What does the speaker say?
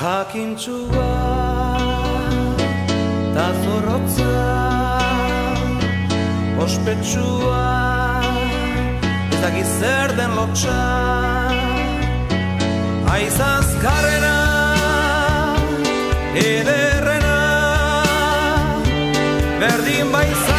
Jakintsua ta zorrotza, ospetsua, ez dakit zer den lotxa. Aiz azkarrena, ederrena, berdin baiza